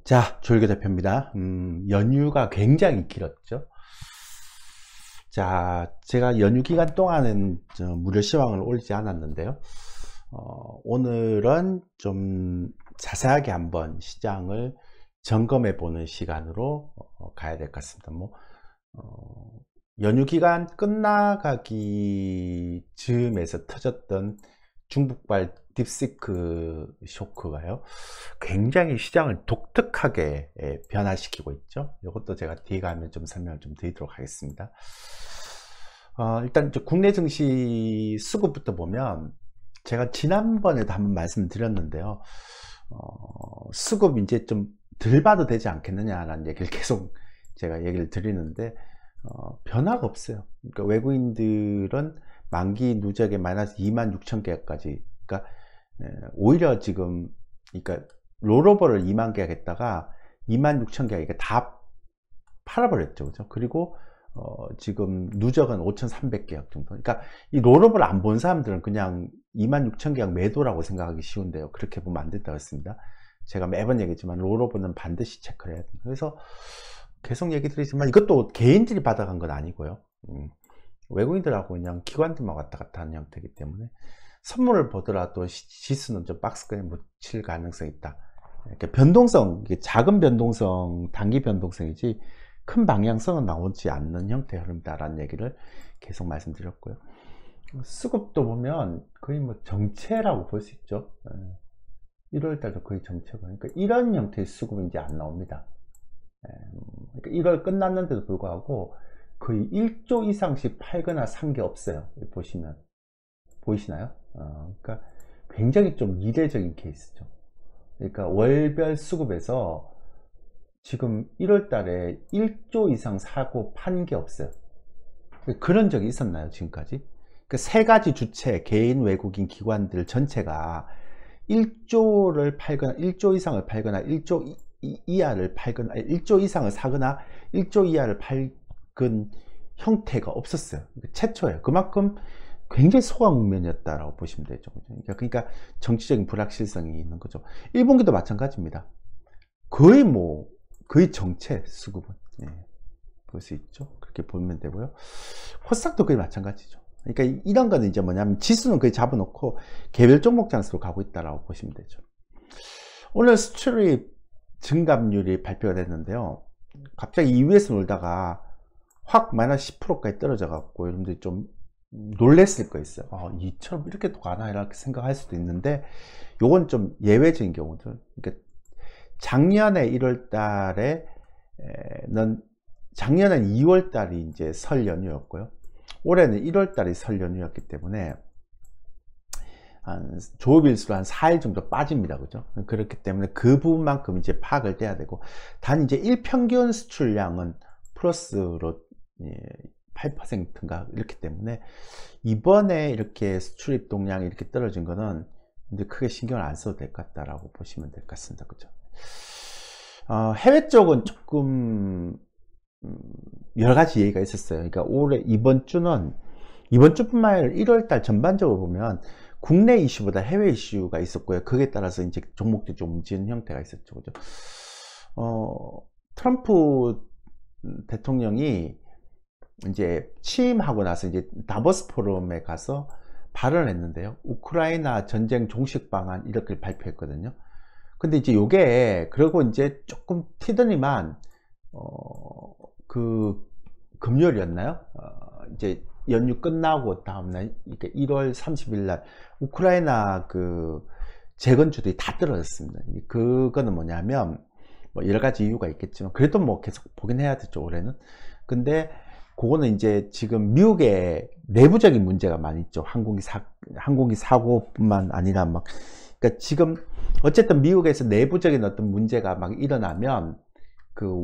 자, 조일교 대표입니다. 연휴가 굉장히 길었죠. 자, 제가 연휴 기간 동안은 무료 시황을 올리지 않았는데요. 오늘은 좀 자세하게 한번 시장을 점검해 보는 시간으로 가야 될 것 같습니다. 연휴 기간 끝나가기 즈음에서 터졌던 중국발 딥시크 쇼크가요, 굉장히 시장을 독특하게 변화시키고 있죠. 이것도 제가 뒤에 가면 좀 설명을 좀 드리도록 하겠습니다. 일단 국내 증시 수급부터 보면, 제가 지난번에도 한번 말씀드렸는데요. 수급 이제 좀 덜 봐도 되지 않겠느냐라는 얘기를 계속 제가 얘기를 드리는데, 변화가 없어요. 그러니까 외국인들은 만기 누적에 마이너스 26,000개까지, 그러니까 오히려 지금, 그러니까 롤오버를 2만 계약 했다가 26,000계약 다 팔아버렸죠. 그죠? 그리고 지금 누적은 5,300계약 정도. 그러니까 이 롤오버를 안 본 사람들은 그냥 26,000계약 매도라고 생각하기 쉬운데요. 그렇게 보면 안 된다고 했습니다. 제가 매번 얘기했지만 롤오버는 반드시 체크를 해야 됩니다. 그래서 계속 얘기 드리지만, 이것도 개인들이 받아간 건 아니고요. 외국인들하고 그냥 기관들만 왔다 갔다 하는 형태이기 때문에 선물을 보더라도 지수는 좀 박스권에 묻힐 가능성이 있다. 이렇게 변동성, 이게 작은 변동성, 단기 변동성이지 큰 방향성은 나오지 않는 형태의 흐름이다라는 얘기를 계속 말씀드렸고요. 수급도 보면 거의 정체라고 볼 수 있죠. 1월달도 거의 정체고, 그러니까 이런 형태의 수급은 이제 안 나옵니다. 그러니까 1월 끝났는데도 불구하고 거의 1조 이상씩 팔거나 산 게 없어요. 보시면 보이시나요? 그러니까 굉장히 좀 이례적인 케이스죠. 그러니까 월별 수급에서 지금 1월 달에 1조 이상 사고 판 게 없어요. 그런 적이 있었나요, 지금까지? 그 세 가지 주체, 개인, 외국인, 기관들 전체가 1조를 팔거나 1조 이상을 팔거나 1조 이하를 팔거나 1조 이상을 사거나 1조 이하를 팔건 형태가 없었어요. 최초예요. 그만큼 굉장히 소강 국면이었다라고 보시면 되죠. 그러니까 정치적인 불확실성이 있는 거죠. 1분기도 마찬가지입니다. 거의 정체 수급은, 볼 수 있죠. 그렇게 보면 되고요. 코스닥도 거의 마찬가지죠. 그러니까 이런 거는 이제 뭐냐면, 지수는 거의 잡아놓고 개별 종목 장수로 가고 있다라고 보시면 되죠. 오늘 수출입 증감률이 발표가 됐는데요. 갑자기 2위에서 놀다가 확 마이너스 10%까지 떨어져 갖고 여러분들이 좀 놀랬을 거 있어요. 이처럼 이렇게 또 가나 이렇게 생각할 수도 있는데, 요건 좀 예외적인 경우들. 그러니까 작년에 1월 달에는, 작년엔 2월 달이 이제 설 연휴였고요. 올해는 1월 달이 설 연휴였기 때문에 조업일수로 한 4일 정도 빠집니다. 그죠? 그렇기 때문에 그 부분만큼 이제 파악을 돼야 되고, 단 이제 일평균 수출량은 플러스로 8%인가 이렇기 때문에, 이번에 이렇게 수출입 동량이 이렇게 떨어진 거는 이제 크게 신경을 안 써도 될 것 같다라고 보시면 될 것 같습니다. 그죠? 해외 쪽은 조금 여러 가지 얘기가 있었어요. 그러니까 올해 이번 주뿐만 아니라 1월 달 전반적으로 보면 국내 이슈보다 해외 이슈가 있었고요. 그에 따라서 이제 종목들이 좀 움직이는 형태가 있었죠. 그죠? 트럼프 대통령이 이제 취임하고 나서 이제 다보스 포럼에 가서 발언을 했는데요. 우크라이나 전쟁 종식 방안 이렇게 발표했거든요. 근데 이제 요게, 그러고 이제 조금 튀더니만, 금요일이었나요? 이제 연휴 끝나고 다음날, 그러니까 1월 30일 날, 우크라이나 재건주들이 다 떨어졌습니다. 그거는 뭐냐면, 여러 가지 이유가 있겠지만, 그래도 계속 보긴 해야 되죠, 올해는. 근데, 그거는 이제 지금 미국의 내부적인 문제가 많이 있죠. 항공기 사고뿐만 아니라 그러니까 지금, 어쨌든 미국에서 내부적인 어떤 문제가 일어나면,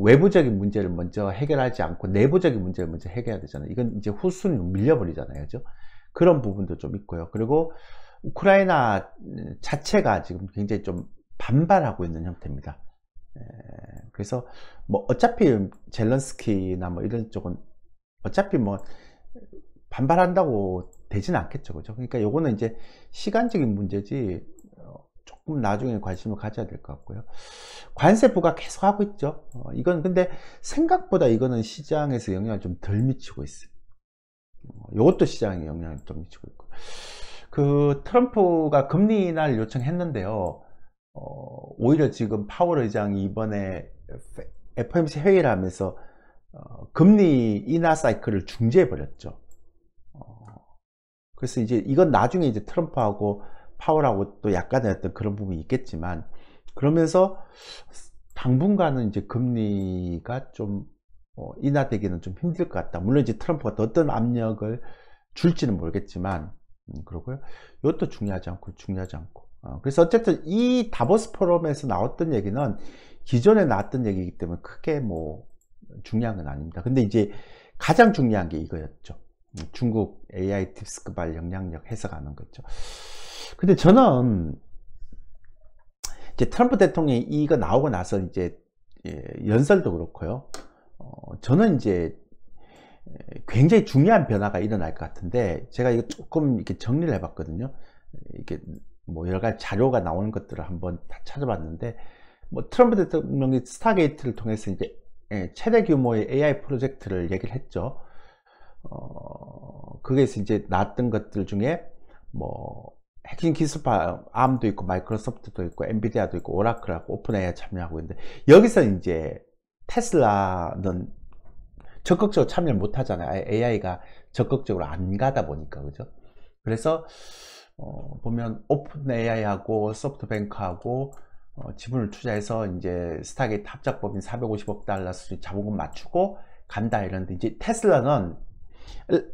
외부적인 문제를 먼저 해결하지 않고 내부적인 문제를 먼저 해결해야 되잖아요. 이건 이제 후순위로 밀려버리잖아요. 그죠? 그런 부분도 좀 있고요. 그리고 우크라이나 자체가 지금 굉장히 좀 반발하고 있는 형태입니다. 그래서 어차피 젤런스키나 이런 쪽은 어차피 반발한다고 되지는 않겠죠. 그죠? 그러니까 요거는 이제 시간적인 문제지, 조금 나중에 관심을 가져야 될 것 같고요. 관세 부과 계속 하고 있죠. 이건 근데 생각보다 이거는 시장에서 영향을 좀 덜 미치고 있어요. 이것도 시장에 영향을 좀 미치고 있고, 그 트럼프가 금리 인하를 요청했는데요. 오히려 지금 파월 의장이 이번에 FOMC 회의를 하면서 금리 인하 사이클을 중지해 버렸죠. 그래서 이제 이건 나중에 이제 트럼프하고 파월하고 또 약간의 어떤 그런 부분이 있겠지만, 그러면서 당분간은 이제 금리가 좀 인하되기는 좀 힘들 것 같다. 물론 이제 트럼프가 또 어떤 압력을 줄지는 모르겠지만, 그러고요. 이것도 중요하지 않고. 그래서 어쨌든 이 다보스 포럼에서 나왔던 얘기는 기존에 나왔던 얘기이기 때문에 크게 뭐 중요한 건 아닙니다. 근데 이제 가장 중요한 게 이거였죠. 중국 AI 딥스크발 영향력 해석하는 거죠. 근데 저는 이제 트럼프 대통령이 이거 나오고 나서 이제 연설도 그렇고요. 저는 이제 굉장히 중요한 변화가 일어날 것 같은데, 제가 이거 조금 이렇게 정리를 해봤거든요. 이게 뭐 여러 가지 자료가 나오는 것들을 한번 다 찾아봤는데, 뭐 트럼프 대통령이 스타게이트를 통해서 이제 최대 규모의 AI 프로젝트를 얘기를 했죠. 거기에서 이제 나왔던 것들 중에 뭐 핵심 기술파 ARM도 있고 마이크로소프트도 있고 엔비디아도 있고 오라클하고 오픈 AI 참여하고 있는데, 여기서 이제 테슬라는 적극적으로 참여를 못 하잖아요. AI가 적극적으로 안 가다 보니까, 그죠? 그래서 보면 오픈 AI하고 소프트뱅크하고 지분을 투자해서 이제 스타게이트 합작법인 450억 달러 수준 자본금 맞추고 간다 이러는데, 이제 테슬라는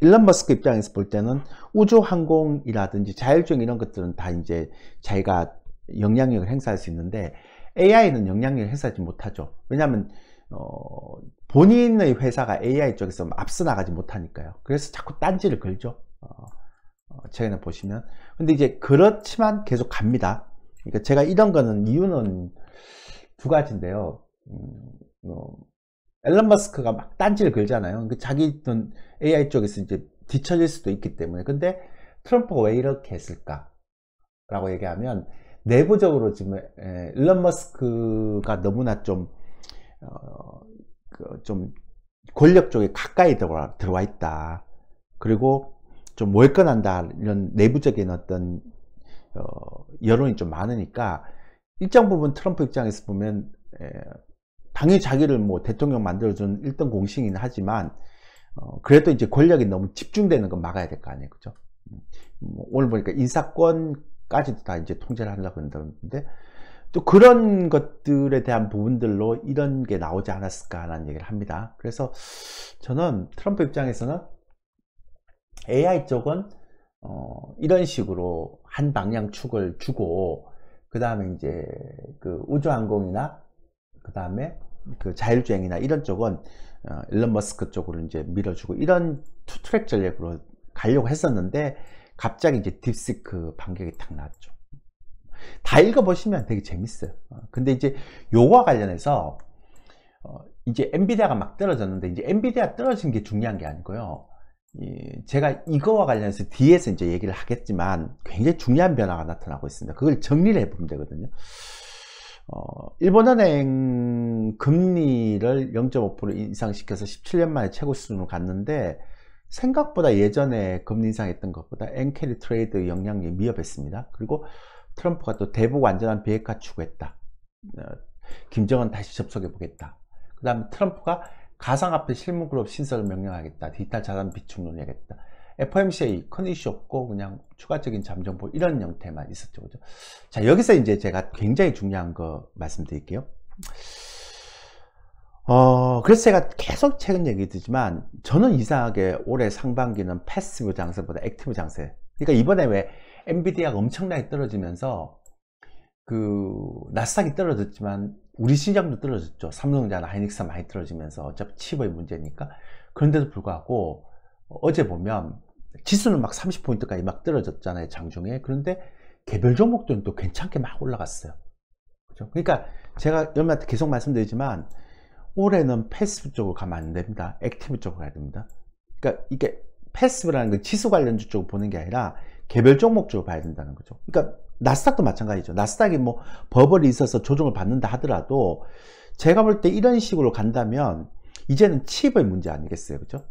일론 머스크 입장에서 볼 때는 우주항공이라든지 자율주행 이런 것들은 다 이제 자기가 영향력을 행사할 수 있는데, AI는 영향력을 행사하지 못하죠. 왜냐하면 본인의 회사가 AI 쪽에서 앞서 나가지 못하니까요. 그래서 자꾸 딴지를 걸죠. 최근에 보시면. 근데 이제 그렇지만 계속 갑니다. 그러니까 제가 이런 거는 이유는 두 가지인데요. 앨런 머스크가 막 딴지를 걸잖아요. 자기는 AI 쪽에서 이제 뒤처질 수도 있기 때문에. 근데 트럼프가 왜 이렇게 했을까? 라고 얘기하면, 내부적으로 지금 앨런 머스크가 너무나 좀 권력 쪽에 가까이 들어와 있다. 그리고 좀 몰건한다. 이런 내부적인 어떤 여론이 좀 많으니까, 일정 부분 트럼프 입장에서 보면 당연히 자기를 뭐 대통령 만들어준 1등 공신이긴 하지만 그래도 이제 권력이 너무 집중되는 건 막아야 될 거 아니에요, 그죠? 오늘 보니까 인사권까지도 다 이제 통제를 하려고 한다는데, 또 그런 것들에 대한 부분들로 이런 게 나오지 않았을까라는 얘기를 합니다. 그래서 저는 트럼프 입장에서는 AI 쪽은 이런 식으로 한 방향 축을 주고, 그 다음에 이제 그 우주항공이나 그 다음에 그 자율주행이나 이런 쪽은 일론 머스크 쪽으로 이제 밀어주고, 이런 투트랙 전략으로 가려고 했었는데, 갑자기 이제 딥시크 반격이 탁 나왔죠. 다 읽어보시면 되게 재밌어요. 근데 이제 요거와 관련해서 이제 엔비디아가 막 떨어졌는데, 이제 엔비디아 떨어진 게 중요한 게 아니고요. 제가 이거와 관련해서 뒤에서 이제 얘기를 하겠지만 굉장히 중요한 변화가 나타나고 있습니다. 그걸 정리를 해보면 되거든요. 일본은행 금리를 0.5% 인상시켜서 17년 만에 최고 수준으로 갔는데, 생각보다 예전에 금리 인상했던 것보다 엔캐리 트레이드 영향력이 미흡했습니다. 그리고 트럼프가 또 대북 완전한 비핵화 추구했다. 김정은 다시 접속해 보겠다. 그 다음에 트럼프가 가상화폐 실무그룹 신설을 명령하겠다. 디지털 자산 비축 논의하겠다. FOMC에 큰 이슈 없고 그냥 추가적인 잠정보 이런 형태만 있었죠, 그죠? 자, 여기서 이제 제가 굉장히 중요한 거 말씀드릴게요. 그래서 제가 계속 최근 얘기 드리지만, 저는 이상하게 올해 상반기는 패시브 장세보다 액티브 장세. 그러니까 이번에 왜 엔비디아가 엄청나게 떨어지면서 그 나스닥이 떨어졌지만 우리 시장도 떨어졌죠. 삼성전자나 하이닉스가 많이 떨어지면서 어차피 칩의 문제니까. 그런데도 불구하고 어제 보면 지수는 막 30포인트까지 막 떨어졌잖아요, 장중에. 그런데 개별 종목들은 또 괜찮게 막 올라갔어요. 그죠? 그러니까 제가 여러분한테 계속 말씀드리지만, 올해는 패시브 쪽으로 가면 안 됩니다. 액티브 쪽으로 가야 됩니다. 그러니까 이게 패시브라는 건 지수 관련주 쪽으로 보는 게 아니라 개별 종목 쪽으로 봐야 된다는 거죠. 그러니까 나스닥도 마찬가지죠. 나스닥이 뭐 버블이 있어서 조정을 받는다 하더라도 제가 볼 때 이런 식으로 간다면 이제는 칩의 문제 아니겠어요, 그죠?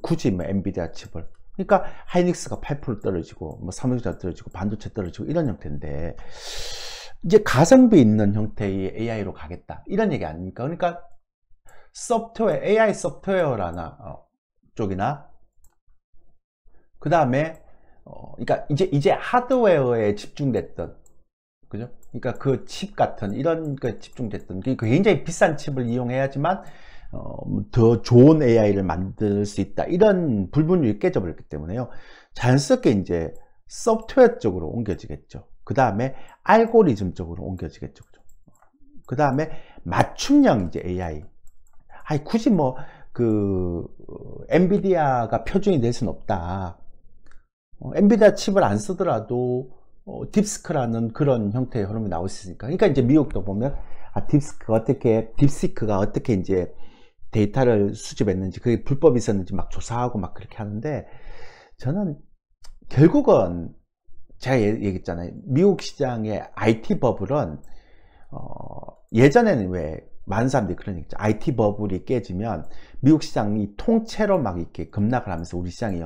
굳이 뭐 엔비디아 칩을, 그러니까 하이닉스가 8% 떨어지고 뭐 삼성전자 떨어지고 반도체 떨어지고 이런 형태인데 이제 가성비 있는 형태의 AI로 가겠다 이런 얘기 아닙니까? 그러니까 소프트웨어, AI 소프트웨어라나 쪽이나 그 다음에 그러니까 이제 하드웨어에 집중됐던, 그죠? 그러니까 그 칩 같은 이런 거 집중됐던 그 굉장히 비싼 칩을 이용해야지만 더 좋은 AI를 만들 수 있다 이런 불분율이 깨져버렸기 때문에요. 자연스럽게 이제 소프트웨어 쪽으로 옮겨지겠죠. 그 다음에 알고리즘 쪽으로 옮겨지겠죠. 그 다음에 맞춤형 이제 AI. 아니 굳이 뭐 그 엔비디아가 표준이 될 수는 없다. 엔비디아 칩을 안 쓰더라도 딥스크라는 그런 형태의 흐름이 나올 수 있으니까. 그러니까 이제 미국도 보면 딥시크가 어떻게 이제 데이터를 수집했는지, 그게 불법이 있었는지 막 조사하고 막 그렇게 하는데, 저는 결국은 제가 얘기했잖아요. 미국 시장의 IT 버블은 예전에는 왜 많은 사람들이 그런 얘기죠. IT 버블이 깨지면 미국 시장이 통째로 막 이렇게 급락을 하면서 우리 시장에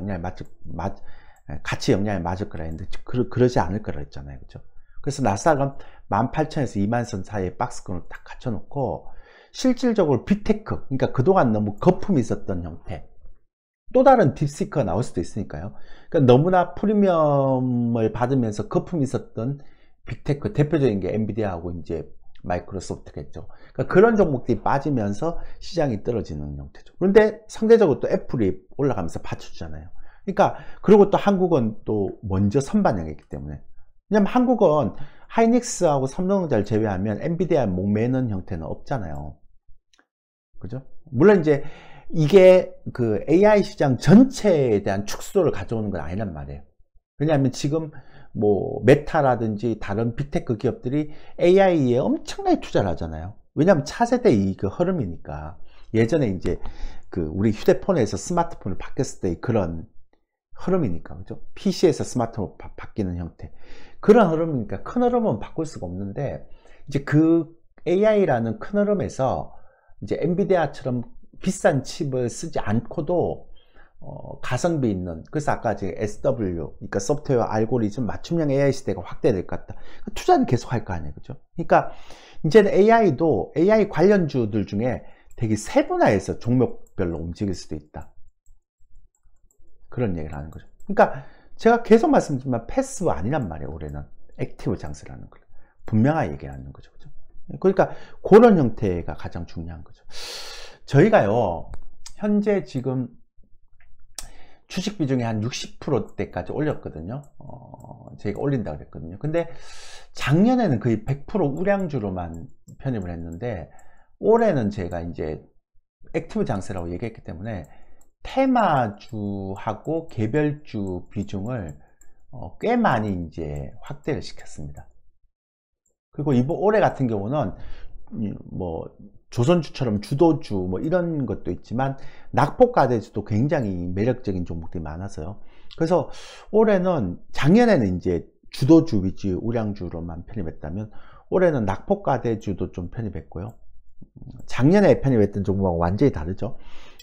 같이 영향을 맞을 거라 했는데 그러지 않을 거라 했잖아요, 그죠? 그래서 나스닥은 18,000에서 20,000선 사이에 박스권을 딱 갖춰놓고 실질적으로 빅테크, 그러니까 그동안 너무 거품이 있었던 형태, 또 다른 딥시크가 나올 수도 있으니까요. 그러니까 너무나 프리미엄을 받으면서 거품이 있었던 빅테크, 대표적인 게 엔비디아하고 이제 마이크로소프트겠죠. 그러니까 그런 종목들이 빠지면서 시장이 떨어지는 형태죠. 그런데 상대적으로 또 애플이 올라가면서 받쳐주잖아요. 그러니까 그리고 또 한국은 또 먼저 선반영했기 때문에, 왜냐면 한국은 하이닉스하고 삼성전자를 제외하면 엔비디아에 목매는 형태는 없잖아요, 그죠? 물론 이제 이게 그 AI 시장 전체에 대한 축소를 가져오는 건 아니란 말이에요. 왜냐하면 지금 뭐 메타라든지 다른 빅테크 기업들이 AI에 엄청나게 투자를 하잖아요. 왜냐하면 차세대의 그 흐름이니까. 예전에 이제 그 우리 휴대폰에서 스마트폰을 바뀌었을 때의 그런 흐름이니까, 그죠? PC에서 스마트폰 바뀌는 형태, 그런 흐름이니까 큰 흐름은 바꿀 수가 없는데, 이제 그 AI라는 큰 흐름에서 이제 엔비디아처럼 비싼 칩을 쓰지 않고도 가성비 있는, 그래서 아까 제가 SW, 그러니까 소프트웨어 알고리즘 맞춤형 AI 시대가 확대될 것 같다. 투자는 계속 할 거 아니에요, 그죠? 그러니까 이제는 AI도 AI 관련주들 중에 되게 세분화해서 종목별로 움직일 수도 있다, 그런 얘기를 하는 거죠. 그러니까 제가 계속 말씀드리지만 패시브 아니란 말이에요. 올해는 액티브 장세라는 걸 분명하게 얘기하는 거죠, 그죠? 그러니까 그런 형태가 가장 중요한 거죠. 저희가요 현재 지금 주식 비중이 한 60%대까지 올렸거든요. 저희가 올린다고 그랬거든요. 근데 작년에는 거의 100% 우량주로만 편입을 했는데, 올해는 제가 이제 액티브 장세라고 얘기했기 때문에 테마주하고 개별주 비중을 꽤 많이 이제 확대를 시켰습니다. 그리고 이번 올해 같은 경우는 뭐 조선주처럼 주도주 뭐 이런 것도 있지만 낙폭과대주도 굉장히 매력적인 종목들이 많아서요. 그래서 올해는, 작년에는 이제 주도주 위주 우량주로만 편입했다면 올해는 낙폭과대주도 좀 편입했고요. 작년에 편입했던 종목하고 완전히 다르죠.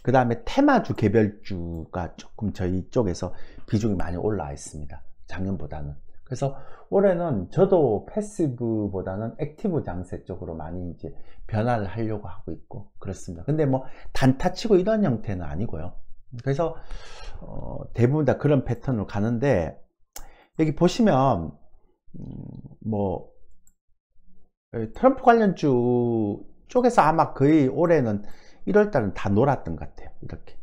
그 다음에 테마주 개별주가 조금 저희 쪽에서 비중이 많이 올라와 있습니다, 작년보다는. 그래서 올해는 저도 패시브보다는 액티브 장세 쪽으로 많이 이제 변화를 하려고 하고 있고 그렇습니다. 근데 뭐 단타 치고 이런 형태는 아니고요. 그래서 대부분 다 그런 패턴으로 가는데, 여기 보시면 뭐 트럼프 관련주 쪽에서 아마 거의 올해는 1월달은 다 놀았던 것 같아요, 이렇게.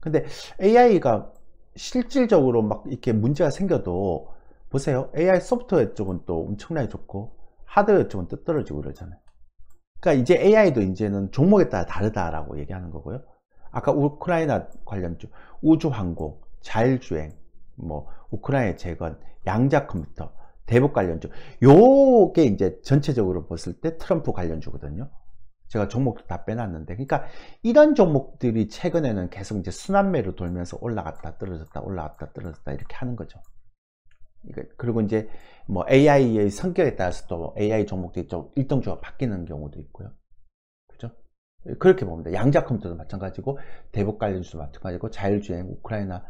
근데 AI가 실질적으로 막 이렇게 문제가 생겨도 보세요, AI 소프트웨어 쪽은 또 엄청나게 좋고 하드웨어 쪽은 또 떨어지고 그러잖아요. 그러니까 이제 AI도 이제는 종목에 따라 다르다라고 얘기하는 거고요. 아까 우크라이나 관련주, 우주항공, 자율주행, 뭐 우크라이나 재건, 양자 컴퓨터, 대북 관련주, 요게 이제 전체적으로 봤을 때 트럼프 관련주거든요. 제가 종목도 다 빼놨는데, 그러니까 이런 종목들이 최근에는 계속 이제 순환매로 돌면서 올라갔다 떨어졌다 올라갔다 떨어졌다 이렇게 하는 거죠. 그리고 이제 뭐 AI의 성격에 따라서 또 AI 종목들이 좀 일정적으로 바뀌는 경우도 있고요. 그죠? 그렇게 봅니다. 양자 컴퓨터도 마찬가지고, 대북 관련주도 마찬가지고, 자율주행, 우크라이나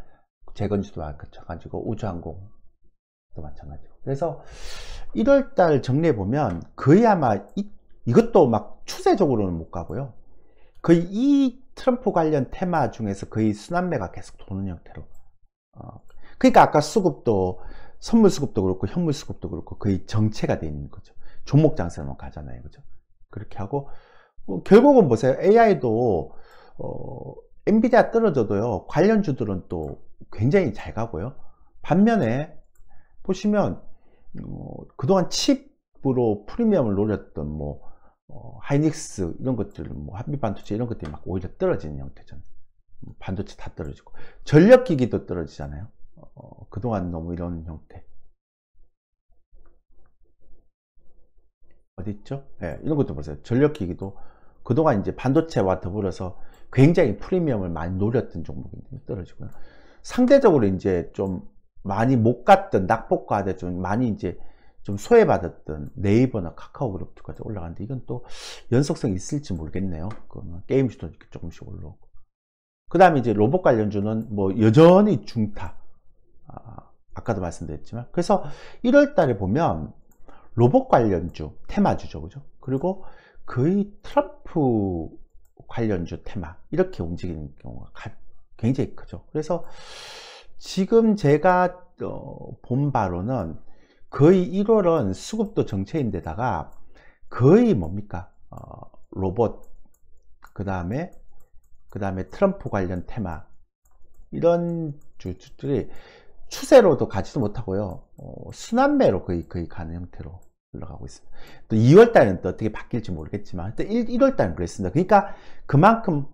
재건주도 마찬가지고, 우주항공도 마찬가지고. 그래서 1월달 정리해보면 거의 아마 이것도 막 추세적으로는 못 가고요. 거의 이 트럼프 관련 테마 중에서 거의 순환매가 계속 도는 형태로. 그러니까 아까 수급도, 선물 수급도 그렇고 현물 수급도 그렇고 거의 정체가 되어 있는 거죠. 종목 장세로만 가잖아요. 그죠? 그렇게 하고, 결국은 보세요. AI도, 엔비디아 떨어져도요, 관련주들은 또 굉장히 잘 가고요. 반면에, 보시면, 그동안 칩으로 프리미엄을 노렸던 뭐, 하이닉스 이런 것들은 뭐 한미반도체 이런 것들이 막 오히려 떨어지는 형태잖아요. 반도체 다 떨어지고, 전력기기도 떨어지잖아요. 그동안 너무 이런 형태. 어디 있죠? 네, 이런 것도 보세요. 전력기기도 그동안 이제 반도체와 더불어서 굉장히 프리미엄을 많이 노렸던 종목이 떨어지고요. 상대적으로 이제 좀 많이 못 갔던, 낙폭과대 좀 많이 이제 좀 소외받았던 네이버나 카카오그룹까지 올라가는데, 이건 또 연속성이 있을지 모르겠네요. 게임주도 이렇게 조금씩 올라오고. 그 다음에 이제 로봇 관련주는 뭐 여전히 중타. 아까도 말씀드렸지만. 그래서 1월 달에 보면 로봇 관련주, 테마주죠. 그죠? 그리고 거의 트럼프 관련주 테마. 이렇게 움직이는 경우가 굉장히 크죠. 그래서 지금 제가 본 바로는 거의 1월은 수급도 정체인데다가 거의 뭡니까? 로봇, 그 다음에 트럼프 관련 테마, 이런 주들이 추세로도 가지도 못하고요, 순환매로 거의 가는 형태로 올라가고 있습니다. 또 2월 달은 또 어떻게 바뀔지 모르겠지만, 1월 달은 그랬습니다. 그러니까 그만큼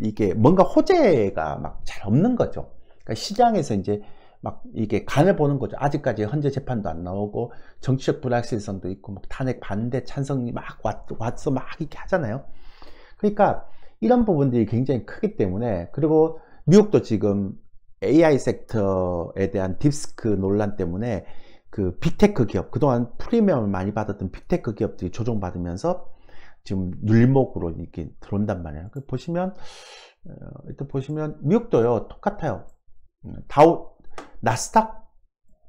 이게 뭔가 호재가 막 잘 없는 거죠. 그러니까 시장에서 이제 막 이게 간을 보는 거죠. 아직까지 헌재 재판도 안 나오고 정치적 불확실성도 있고 막 탄핵 반대 찬성이 막 왔어 막 이렇게 하잖아요. 그러니까 이런 부분들이 굉장히 크기 때문에, 그리고 미국도 지금 AI 섹터에 대한 딥스크 논란 때문에 그 빅테크 기업, 그동안 프리미엄을 많이 받았던 빅테크 기업들이 조정받으면서 지금 눌림목으로 이렇게 들어온단 말이에요. 보시면 일단 보시면 미국도요 똑같아요.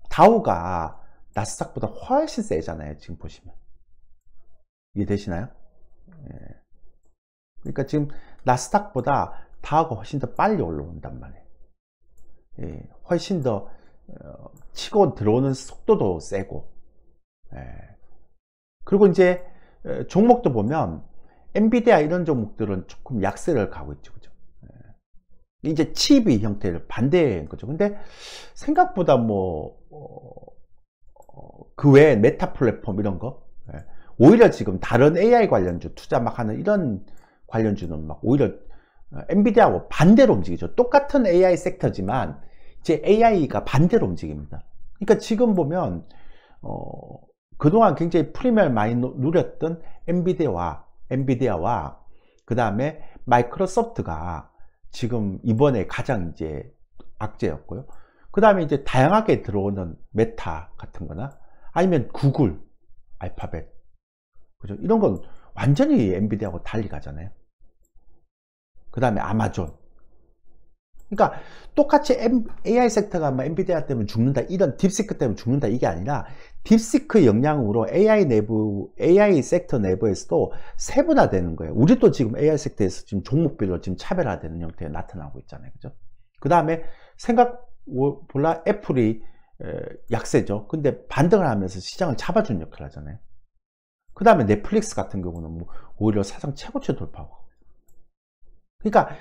다우가 나스닥보다 훨씬 세잖아요. 지금 보시면 이해되시나요? 예. 그러니까 지금 나스닥보다 다우가 훨씬 더 빨리 올라온단 말이에요. 예. 훨씬 더 치고 들어오는 속도도 세고. 예. 그리고 이제 종목도 보면 엔비디아 이런 종목들은 조금 약세를 가고 있죠. 그죠? 예. 이제 칩이 형태를 반대인 거죠. 근데 생각보다 뭐 그 외에 메타 플랫폼 이런 거, 예. 오히려 지금 다른 AI 관련주 투자 막 하는 이런 관련주는 막 오히려 엔비디아하고 반대로 움직이죠. 똑같은 AI 섹터지만 이제 AI가 반대로 움직입니다. 그러니까 지금 보면 그동안 굉장히 프리미엄을 많이 누렸던 엔비디아와 그 다음에 마이크로소프트가 지금 이번에 가장 이제 악재였고요. 그 다음에 이제 다양하게 들어오는 메타 같은 거나 아니면 구글, 알파벳, 그죠? 이런 건 완전히 엔비디아하고 달리 가잖아요. 그 다음에 아마존. 그러니까 똑같이 AI 섹터가 뭐 엔비디아 때문에 죽는다, 이런 딥시크 때문에 죽는다, 이게 아니라 딥시크 영향으로 AI 섹터 내부에서도 세분화되는 거예요. 우리도 지금 AI 섹터에서 지금 종목별로 지금 차별화되는 형태가 나타나고 있잖아요. 그죠? 그 다음에 몰라 애플이 약세죠. 근데 반등을 하면서 시장을 잡아주는 역할을 하잖아요. 그 다음에 넷플릭스 같은 경우는 뭐 오히려 사상 최고치 돌파하고. 그러니까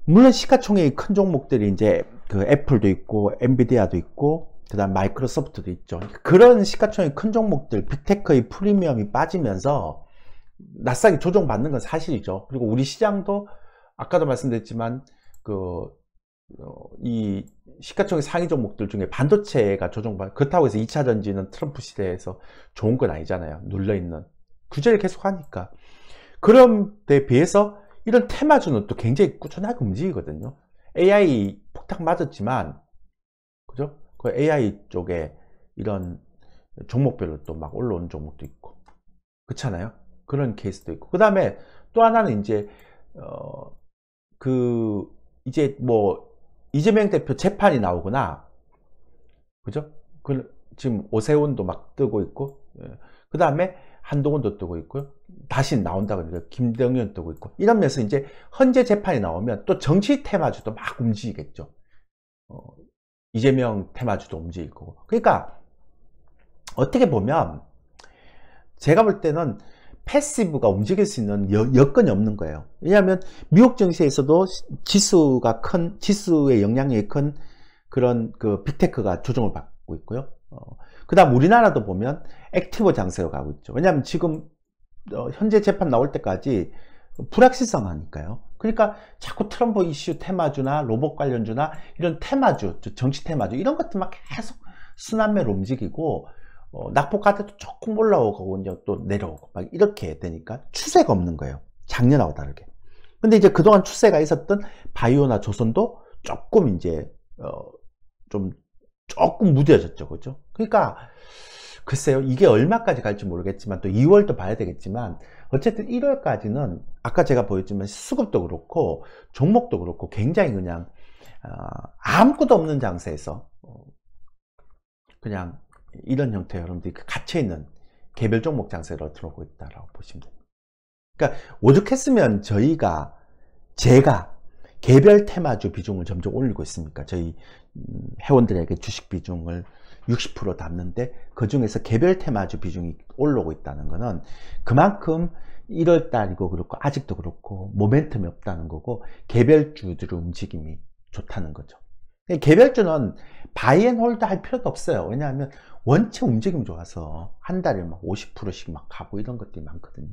물론 시가총액이 큰 종목들이 이제 그 애플도 있고 엔비디아도 있고 그 다음 마이크로소프트도 있죠. 그런 시가총액 큰 종목들 빅테크의 프리미엄이 빠지면서 나스닥이 조정받는 건 사실이죠. 그리고 우리 시장도 아까도 말씀드렸지만 이 시가총액 상위 종목들 중에 반도체가 그렇다고 해서 2차 전지는 트럼프 시대에서 좋은 건 아니잖아요. 눌려있는 규제를 계속 하니까. 그런 데 비해서 이런 테마주는 또 굉장히 꾸준하게 움직이거든요. AI 폭탄 맞았지만, 그죠? 그 AI 쪽에 이런 종목별로 또 막 올라오는 종목도 있고 그렇잖아요. 그런 케이스도 있고 그 다음에 또 하나는 이제 이제 뭐 이재명 대표 재판이 나오거나 그죠? 지금 오세훈도 막 뜨고 있고 그 다음에 한동훈도 뜨고 있고요. 다시 나온다 그러니까 김병현 뜨고 있고 이러면서 이제 헌재 재판이 나오면 또 정치 테마주도 막 움직이겠죠. 이재명 테마주도 움직일 거고. 그러니까 어떻게 보면 제가 볼 때는 패시브가 움직일 수 있는 여건이 없는 거예요. 왜냐하면 미국 증시에서도 지수의 영향력이 큰 그런 그 빅테크가 조정을 받고 있고요. 그 다음 우리나라도 보면 액티브 장세로 가고 있죠. 왜냐하면 지금 현재 재판 나올 때까지 불확실성하니까요. 그러니까 자꾸 트럼프 이슈 테마주나 로봇 관련주나 이런 테마주, 정치 테마주 이런 것들만 계속 순환매로 움직이고 낙폭할 때도 조금 올라오고 이제 또 내려오고 막 이렇게 되니까 추세가 없는 거예요. 작년하고 다르게. 근데 이제 그동안 추세가 있었던 바이오나 조선도 조금 이제 조금 무뎌졌죠. 그죠? 그러니까 글쎄요. 이게 얼마까지 갈지 모르겠지만 또 2월도 봐야 되겠지만 어쨌든 1월까지는 아까 제가 보였지만 수급도 그렇고 종목도 그렇고 굉장히 그냥 아무것도 없는 장세에서 그냥 이런 형태의 여러분들이 갇혀있는 개별 종목 장세로 들어오고 있다고 보시면 됩니다. 그러니까 오죽했으면 제가 개별 테마주 비중을 점점 올리고 있으니까 저희 회원들에게 주식 비중을 60% 담는데 그 중에서 개별 테마주 비중이 올라오고 있다는 것은 그만큼 1월달이고 그렇고 아직도 그렇고 모멘텀이 없다는 거고 개별주들의 움직임이 좋다는 거죠. 개별주는 바이앤홀드 할 필요도 없어요. 왜냐하면 원체 움직임 좋아서 한 달에 막 50%씩 막 가고 이런 것들이 많거든요.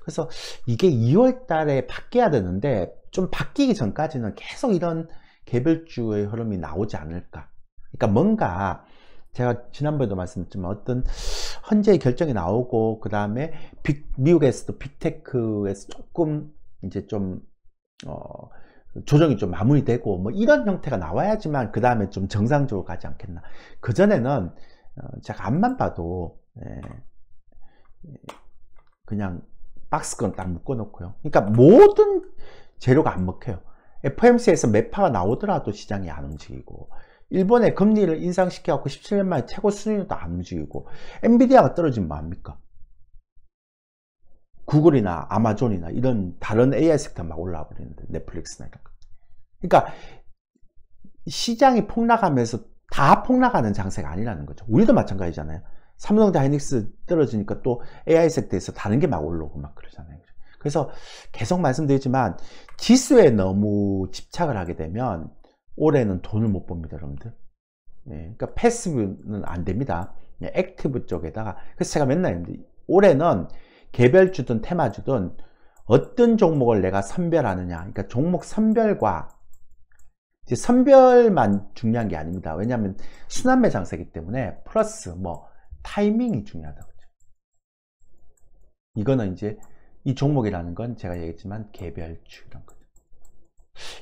그래서 이게 2월 달에 바뀌어야 되는데 좀 바뀌기 전까지는 계속 이런 개별주의 흐름이 나오지 않을까. 그러니까 뭔가 제가 지난번에도 말씀드렸지만 어떤 헌재의 결정이 나오고 그 다음에 미국에서도 빅테크에서 조금 이제 좀 조정이 좀 마무리되고 뭐 이런 형태가 나와야지만 그 다음에 좀 정상적으로 가지 않겠나. 그전에는 제가 앞만 봐도 그냥 박스권 딱 묶어 놓고요. 그러니까 모든 재료가 안 먹혀요. FOMC에서 매파가 나오더라도 시장이 안 움직이고 일본의 금리를 인상시켜 갖고 17년 만에 최고 수준도 안 움직이고 엔비디아가 떨어지면 뭐합니까? 구글이나 아마존이나 이런 다른 AI 섹터 막 올라와 버리는데 넷플릭스나 이런 거. 그러니까 시장이 폭락하면서 다 폭락하는 장세가 아니라는 거죠. 우리도 마찬가지잖아요. 삼성전자 하이닉스 떨어지니까 또 AI 섹터에서 다른 게 막 올라오고 막 그러잖아요. 그래서 계속 말씀드리지만 지수에 너무 집착을 하게 되면 올해는 돈을 못 법니다, 여러분들. 그러니까 패시브는 안 됩니다. 액티브 쪽에다가. 그래서 제가 맨날 했는데 올해는 개별주든 테마주든 어떤 종목을 내가 선별하느냐. 그러니까 종목 선별과 이제 선별만 중요한 게 아닙니다. 왜냐하면 순환매 장세이기 때문에 플러스 뭐 타이밍이 중요하다고. 이거는 이제 이 종목이라는 건 제가 얘기했지만 개별주 이런 거죠.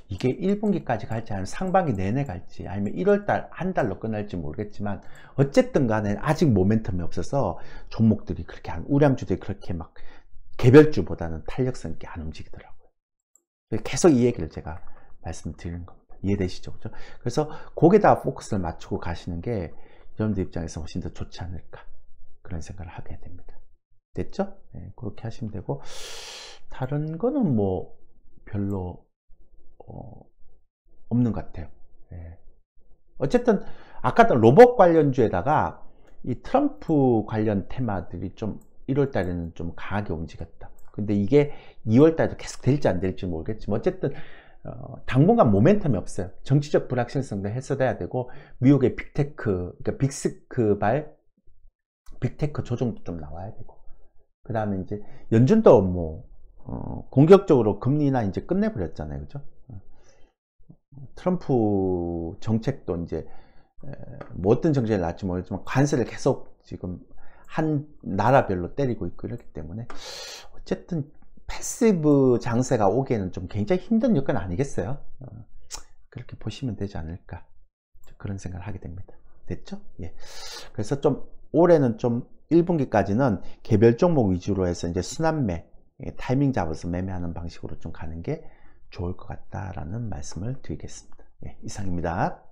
이게 1분기까지 갈지 아니면 상반기 내내 갈지 아니면 1월달 한 달로 끝날지 모르겠지만 어쨌든 간에 아직 모멘텀이 없어서 종목들이 그렇게 우량주들이 그렇게 막 개별주보다는 탄력성 있게 안 움직이더라고요. 계속 이 얘기를 제가 말씀드리는 겁니다. 이해되시죠? 그렇죠? 그래서 거기다 포커스를 맞추고 가시는 게 여러분들 입장에서 훨씬 더 좋지 않을까 그런 생각을 하게 됩니다. 됐죠? 네, 그렇게 하시면 되고 다른 거는 뭐 별로 없는 것 같아요. 네. 어쨌든 아까 로봇 관련주에다가 이 트럼프 관련 테마들이 좀 1월 달에는 좀 강하게 움직였다. 근데 이게 2월 달에도 계속 될지 안 될지 모르겠지만 어쨌든 당분간 모멘텀이 없어요. 정치적 불확실성도 해소돼야 되고 미국의 빅테크, 그러니까 빅테크 조정도 좀 나와야 되고 그 다음에 이제 연준도 뭐 공격적으로 금리나 이제 끝내버렸잖아요, 그죠? 트럼프 정책도 이제 뭐 어떤 정책이 나올지 모르겠지만 관세를 계속 지금 한 나라별로 때리고 있고 이렇기 때문에 어쨌든 패시브 장세가 오기에는 좀 굉장히 힘든 여건 아니겠어요? 그렇게 보시면 되지 않을까 그런 생각을 하게 됩니다. 됐죠? 예. 그래서 좀 올해는 좀 1분기까지는 개별 종목 위주로 해서 이제 순환매, 타이밍 잡아서 매매하는 방식으로 좀 가는 게 좋을 것 같다라는 말씀을 드리겠습니다. 예, 이상입니다.